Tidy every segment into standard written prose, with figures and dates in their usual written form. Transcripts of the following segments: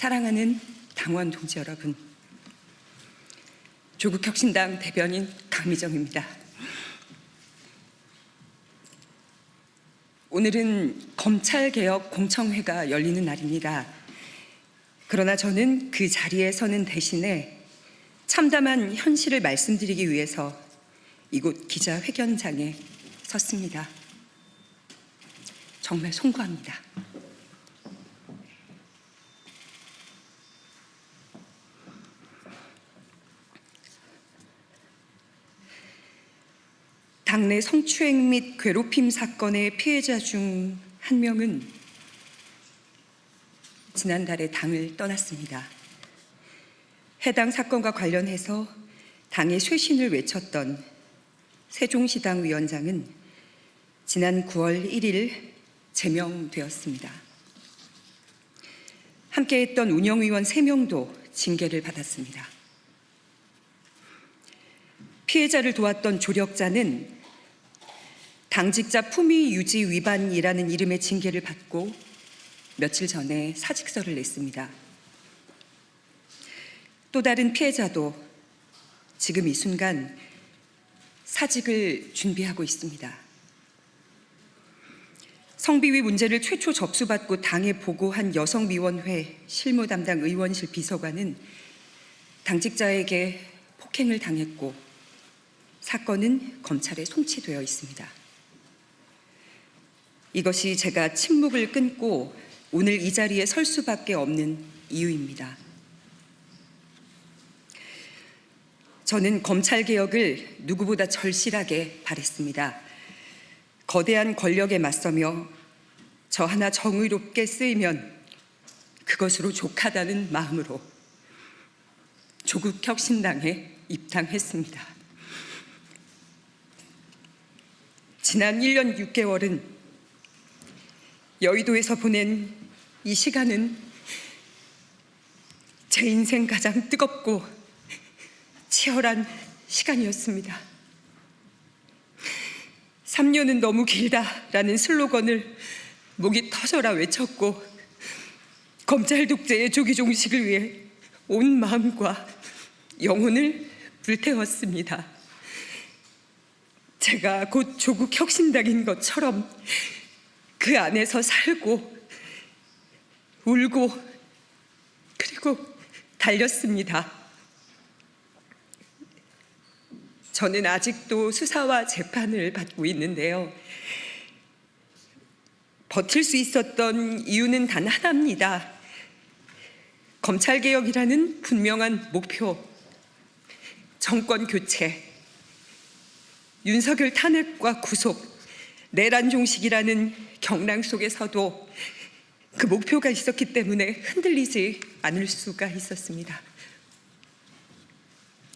사랑하는 당원 동지 여러분, 조국혁신당 대변인 강미정입니다. 오늘은 검찰개혁 공청회가 열리는 날입니다. 그러나 저는 그 자리에 서는 대신에 참담한 현실을 말씀드리기 위해서 이곳 기자회견장에 섰습니다. 정말 송구합니다. 당내 성추행 및 괴롭힘 사건의 피해자 중 한 명은 지난달에 당을 떠났습니다. 해당 사건과 관련해서 당의 쇄신을 외쳤던 세종시당 위원장은 지난 9월 1일 제명되었습니다. 함께했던 운영위원 3명도 징계를 받았습니다. 피해자를 도왔던 조력자는 당직자 품위 유지 위반이라는 이름의 징계를 받고 며칠 전에 사직서를 냈습니다. 또 다른 피해자도 지금 이 순간 사직을 준비하고 있습니다. 성비위 문제를 최초 접수받고 당에 보고한 여성위원회 실무 담당 의원실 비서관은 당직자에게 폭행을 당했고 사건은 검찰에 송치되어 있습니다. 이것이 제가 침묵을 끊고 오늘 이 자리에 설 수밖에 없는 이유입니다. 저는 검찰개혁을 누구보다 절실하게 바랬습니다. 거대한 권력에 맞서며 저 하나 정의롭게 쓰이면 그것으로 족하다는 마음으로 조국혁신당에 입당했습니다. 지난 1년 6개월은 여의도에서 보낸 이 시간은 제 인생 가장 뜨겁고 치열한 시간이었습니다. 3년은 너무 길다라는 슬로건을 목이 터져라 외쳤고 검찰 독재의 조기 종식을 위해 온 마음과 영혼을 불태웠습니다. 제가 곧 조국혁신당인 것처럼 그 안에서 살고 울고 그리고 달렸습니다. 저는 아직도 수사와 재판을 받고 있는데요. 버틸 수 있었던 이유는 단 하나입니다. 검찰개혁이라는 분명한 목표, 정권 교체, 윤석열 탄핵과 구속, 내란 종식이라는 경랑 속에서도 그 목표가 있었기 때문에 흔들리지 않을 수가 있었습니다.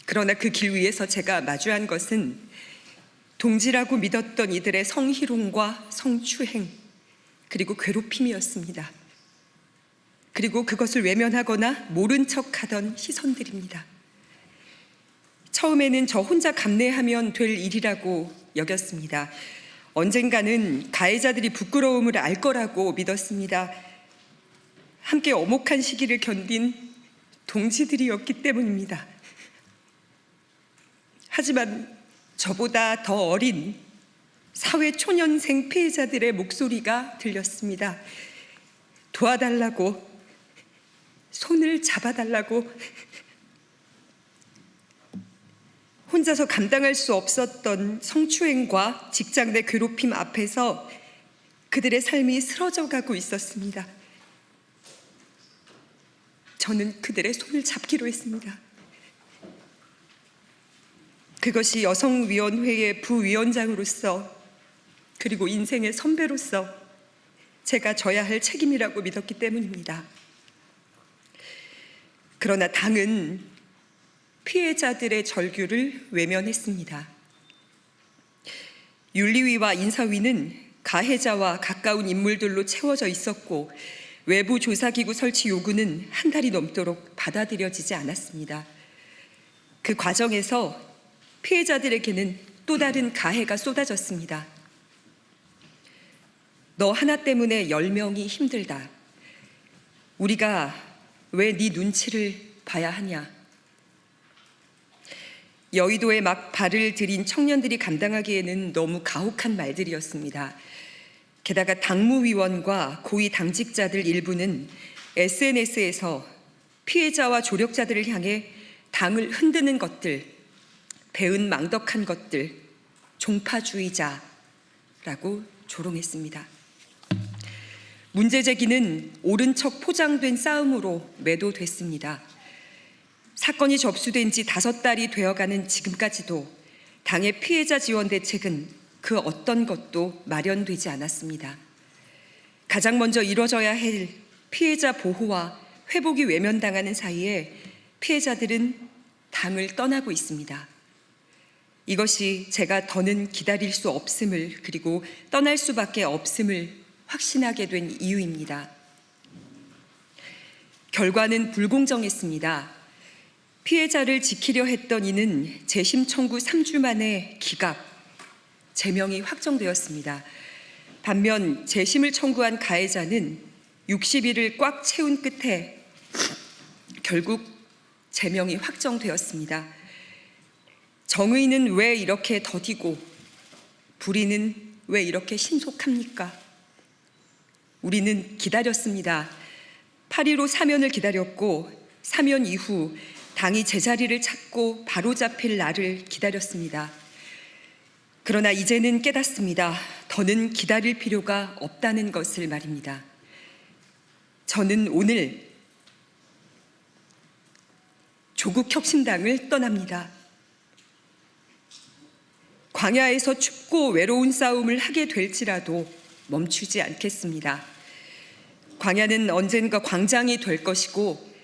그러나 그 길 위에서 제가 마주한 것은 동지라고 믿었던 이들의 성희롱과 성추행 그리고 괴롭힘이었습니다. 그리고 그것을 외면하거나 모른 척하던 시선들입니다. 처음에는 저 혼자 감내하면 될 일이라고 여겼습니다. 언젠가는 가해자들이 부끄러움을 알 거라고 믿었습니다. 함께 엄혹한 시기를 견딘 동지들이었기 때문입니다. 하지만 저보다 더 어린 사회 초년생 피해자들의 목소리가 들렸습니다. 도와달라고, 손을 잡아달라고, 혼자서 감당할 수 없었던 성추행과 직장 내 괴롭힘 앞에서 그들의 삶이 쓰러져 가고 있었습니다. 저는 그들의 손을 잡기로 했습니다. 그것이 여성위원회의 부위원장으로서 그리고 인생의 선배로서 제가 져야 할 책임이라고 믿었기 때문입니다. 그러나 당은 피해자들의 절규를 외면했습니다. 윤리위와 인사위는 가해자와 가까운 인물들로 채워져 있었고 외부 조사기구 설치 요구는 한 달이 넘도록 받아들여지지 않았습니다. 그 과정에서 피해자들에게는 또 다른 가해가 쏟아졌습니다. 너 하나 때문에 10명이 힘들다. 우리가 왜 네 눈치를 봐야 하냐. 여의도에 막 발을 들인 청년들이 감당하기에는 너무 가혹한 말들이었습니다. 게다가 당무위원과 고위 당직자들 일부는 SNS에서 피해자와 조력자들을 향해 당을 흔드는 것들, 배은망덕한 것들, 종파주의자라고 조롱했습니다. 문제 제기는 옳은 척 포장된 싸움으로 매도됐습니다. 사건이 접수된 지 5달이 되어가는 지금까지도 당의 피해자 지원 대책은 그 어떤 것도 마련되지 않았습니다. 가장 먼저 이뤄져야 할 피해자 보호와 회복이 외면당하는 사이에 피해자들은 당을 떠나고 있습니다. 이것이 제가 더는 기다릴 수 없음을, 그리고 떠날 수밖에 없음을 확신하게 된 이유입니다. 결과는 불공정했습니다. 피해자를 지키려 했던 이는 재심 청구 3주 만에 기각, 제명이 확정되었습니다. 반면 재심을 청구한 가해자는 60일을 꽉 채운 끝에 결국 제명이 확정되었습니다. 정의는 왜 이렇게 더디고 불의는 왜 이렇게 신속합니까? 우리는 기다렸습니다. 8.15 사면을 기다렸고 사면 이후 당이 제자리를 찾고 바로잡힐 날을 기다렸습니다. 그러나 이제는 깨닫습니다. 더는 기다릴 필요가 없다는 것을 말입니다. 저는 오늘 조국혁신당을 떠납니다. 광야에서 춥고 외로운 싸움을 하게 될지라도 멈추지 않겠습니다. 광야는 언젠가 광장이 될 것이고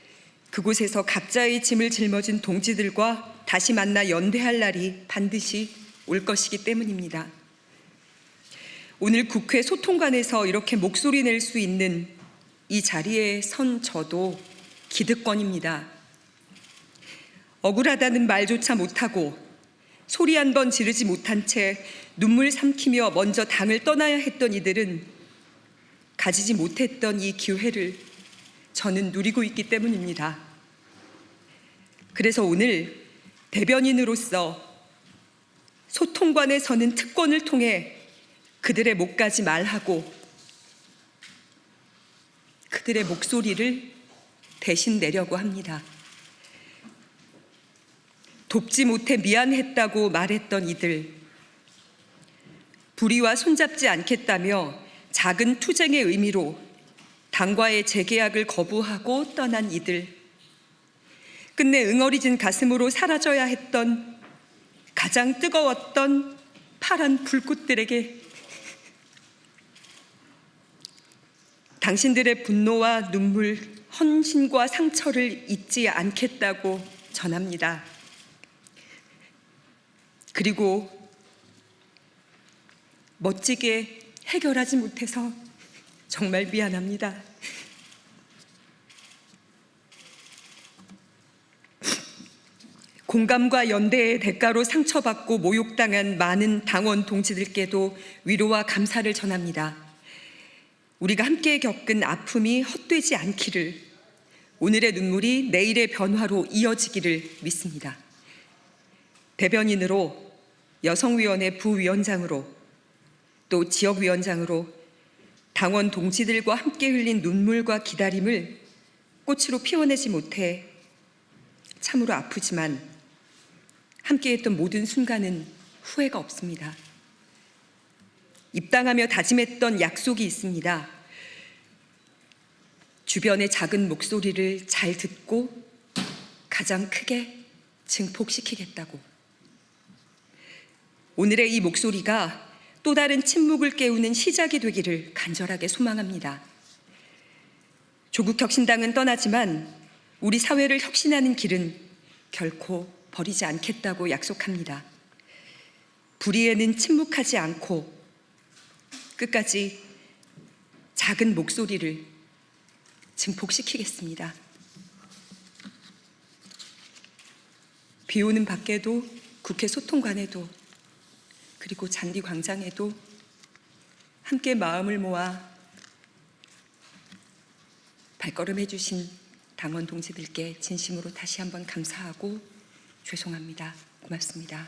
그곳에서 각자의 짐을 짊어진 동지들과 다시 만나 연대할 날이 반드시 올 것이기 때문입니다. 오늘 국회 소통관에서 이렇게 목소리 낼 수 있는 이 자리에 선 저도 기득권입니다. 억울하다는 말조차 못하고 소리 한 번 지르지 못한 채 눈물 삼키며 먼저 당을 떠나야 했던 이들은 가지지 못했던 이 기회를 저는 누리고 있기 때문입니다. 그래서 오늘 대변인으로서 소통관에 서는 특권을 통해 그들의 목까지 말하고 그들의 목소리를 대신 내려고 합니다. 돕지 못해 미안했다고 말했던 이들, 불의와 손잡지 않겠다며 작은 투쟁의 의미로 당과의 재계약을 거부하고 떠난 이들, 끝내 응어리진 가슴으로 사라져야 했던 가장 뜨거웠던 파란 불꽃들에게 당신들의 분노와 눈물, 헌신과 상처를 잊지 않겠다고 전합니다. 그리고 멋지게 해결하지 못해서 정말 미안합니다. 공감과 연대의 대가로 상처받고 모욕당한 많은 당원 동지들께도 위로와 감사를 전합니다. 우리가 함께 겪은 아픔이 헛되지 않기를, 오늘의 눈물이 내일의 변화로 이어지기를 믿습니다. 대변인으로, 여성위원회 부위원장으로, 또 지역위원장으로 당원 동지들과 함께 흘린 눈물과 기다림을 꽃으로 피워내지 못해 참으로 아프지만 함께했던 모든 순간은 후회가 없습니다. 입당하며 다짐했던 약속이 있습니다. 주변의 작은 목소리를 잘 듣고 가장 크게 증폭시키겠다고. 오늘의 이 목소리가 또 다른 침묵을 깨우는 시작이 되기를 간절하게 소망합니다. 조국혁신당은 떠나지만 우리 사회를 혁신하는 길은 결코 버리지 않겠다고 약속합니다. 불의에는 침묵하지 않고 끝까지 작은 목소리를 증폭시키겠습니다. 비 오는 밖에도, 국회 소통관에도, 그리고 잔디광장에도 함께 마음을 모아 발걸음해 주신 당원 동지들께 진심으로 다시 한번 감사하고 죄송합니다. 고맙습니다.